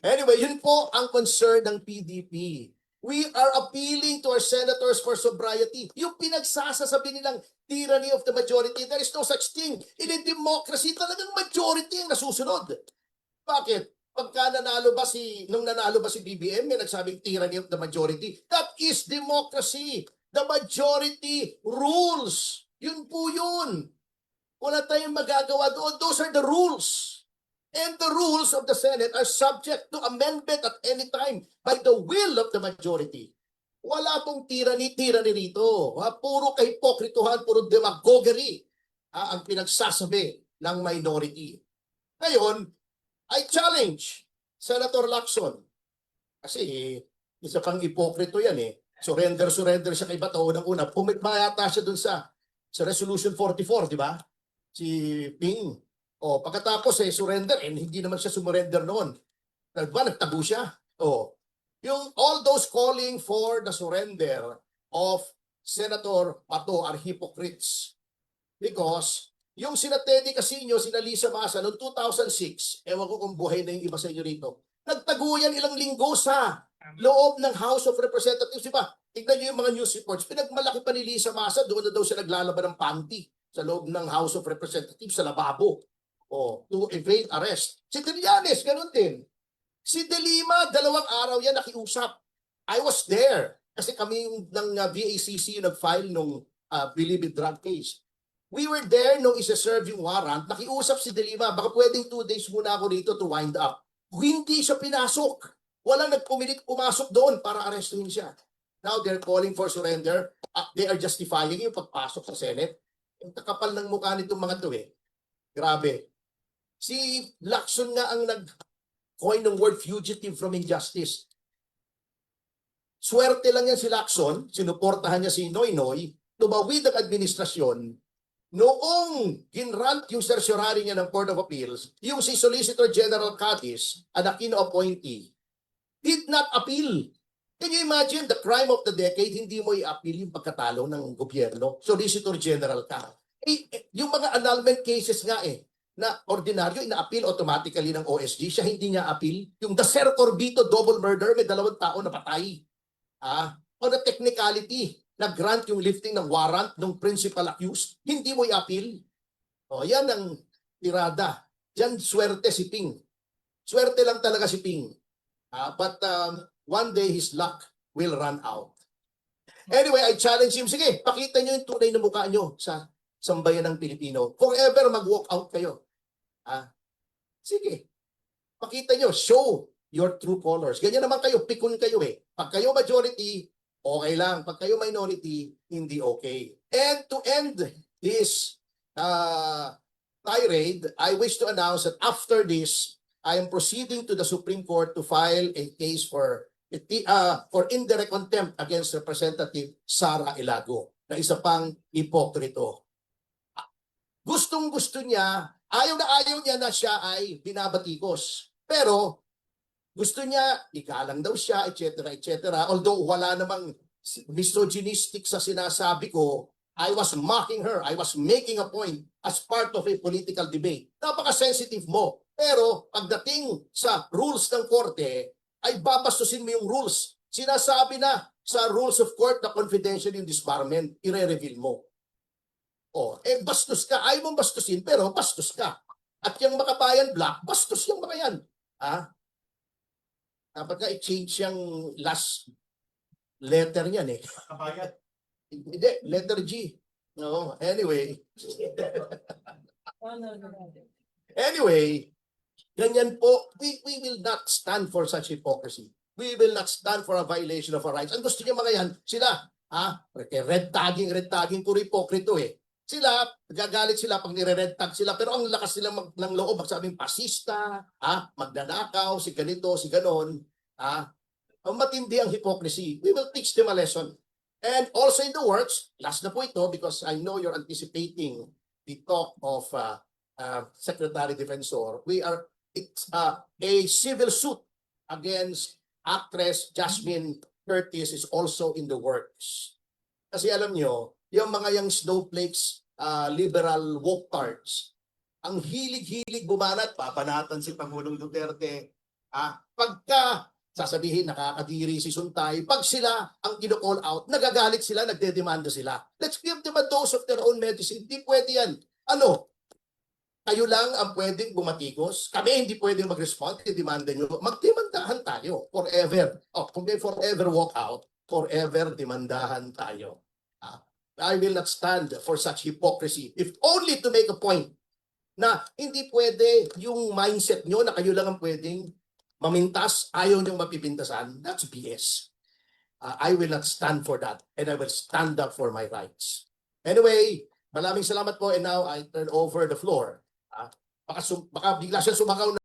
Anyway, yun po ang concern ng PDP. We are appealing to our senators for sobriety. Yung pinagsasasabi nilang tyranny of the majority, there is no such thing. In a democracy, talagang majority ang nasusunod. Bakit? Nung nanalo ba si BBM, may nagsabing tyranny of the majority. That is democracy. The majority rules. Yun po yun. Wala tayong magagawa doon. Those are the rules. And the rules of the Senate are subject to amendment at any time by the will of the majority. Wala pong tyranny rito. Puro kahipokrituhan, puro demagoguery ang pinagsasabi ng minority. Ngayon, I challenge Senator Lacson. Kasi isa pang ipokrito yan eh. Surrender siya kay Bato. Unang-una, pumitma yata siya dun sa Resolution 44, di ba? Si Ping. Pagkatapos surrender, hindi naman siya sumurrender noon. Nagtago siya. Yung all those calling for the surrender of Senator Bato are hypocrites. Because yung sina Teddy Casino, sina Lisa Masa noong 2006, ewan ko kung buhay na yung iba sa inyo rito, nagtago yan ilang linggo sa loob ng House of Representatives. Diba? Tignan nyo yung mga news reports. Pinagmalaki pa ni Lisa Masa, doon na daw siya naglalaban ng panty sa loob ng House of Representatives sa lababo. To evade arrest. Si Trillanes, ganun din. Si De Lima, 2 araw yan nakiusap. I was there. Kasi kami ng VACC nag-file nung Believe It Drug case. We were there nung isa-serve yung warrant. Nakiusap si De Lima, baka pwedeng 2 days muna ako dito to wind up. Hindi siya pinasok. Walang nagpumilit pumasok doon para arrestuhin siya. Now they're calling for surrender. They are justifying yung pagpasok sa Senate. Ang kakapal ng mukha nitong mga to eh. Grabe. Si Lacson nga ang nag-coin ng word fugitive from injustice. Swerte lang yan si Lacson, sinuportahan niya si Noynoy, tumawid ang administrasyon, noong ginrant yung certiorari niya ng Court of Appeals, yung si Solicitor General Cadiz, an Aquino appointee, did not appeal. Can you imagine the crime of the decade, hindi mo i-appeal yung pagkatalo ng gobyerno? Solicitor General ka. Yung mga annulment cases nga na ordinaryo, ina-appeal automatically ng OSG, siya hindi niya appeal. Yung Dacer Corbito double murder, may 2 tao na patay. On a technicality, nag-grant yung lifting ng warrant ng principal accused, hindi mo i-appeal. Yan ang tirada. Diyan swerte si Ping. Swerte lang talaga si Ping. But one day his luck will run out. Anyway, I challenge him. Sige, pakita nyo yung tunay na mukha nyo sa sambayan ng Pilipino. Kung ever mag-walk out kayo, sige, pakita nyo, show your true colors. Ganyan naman kayo, pikon kayo eh. Pag kayo majority, okay lang. Pag kayo minority, hindi okay. And to end this tirade, I wish to announce that after this, I am proceeding to the Supreme Court to file a case for indirect contempt against Representative Sara Ilago, na isa pang hipokrito. Gustong-gusto niya, ayaw niya na siya ay binabatikos. Pero gusto niya, igalang daw siya, etc. Although wala namang misogynistic sa sinasabi ko, I was mocking her. I was making a point as part of a political debate. Napaka-sensitive mo. Pero pagdating sa rules ng korte, ay babastusin mo yung rules. Sinasabi na sa rules of court na confidential yung disbarment, i-reveal mo. Bastos ka. Ayaw mong bastusin, pero bastos ka. At yung Makabayan Black, bastos yung mga yan. Dapat nga i-change yung last letter niyan eh. Kabayan. Hindi, letter G. No, anyway. Anyway, ganyan po, we will not stand for such hypocrisy. We will not stand for a violation of our rights. Ang gusto niya mga yan, sila, red tagging, puro hipokrito eh. Sila, gagalit sila pag nire-red tag sila, pero ang lakas nila ng loob, magsabing pasista, magnanakaw, si ganito, si ganon. Ang matindi ang hypocrisy. We will teach them a lesson. And also in the works, last na po ito, because I know you're anticipating the talk of Secretary Defensor, it's a civil suit against actress Jasmine Curtis is also in the works. Kasi alam nyo, yung mga yung snowflakes, liberal woke cards, ang hilig-hilig bumanat, papanatan si Pangulong Duterte, Pagka sasabihin nakakadiri si Suntay, pag sila ang kino-call out, nagagalit sila, nagdedemanda sila. Let's give them a dose of their own medicine. Hindi pwede yan. Ano? Kayo lang ang pwedeng bumatikos. Kami hindi pwedeng mag-respond. Demanda nyo. Magdemandahan tayo. Forever. Kung may forever walk out, forever demandahan tayo. I will not stand for such hypocrisy. If only to make a point na hindi pwede yung mindset nyo na kayo lang ang pwedeng mamintas, ayaw niyong mapipintasan. That's BS. I will not stand for that. And I will stand up for my rights. Anyway, maraming salamat po. And now I turn over the floor. Baka bigla siya sumakaw na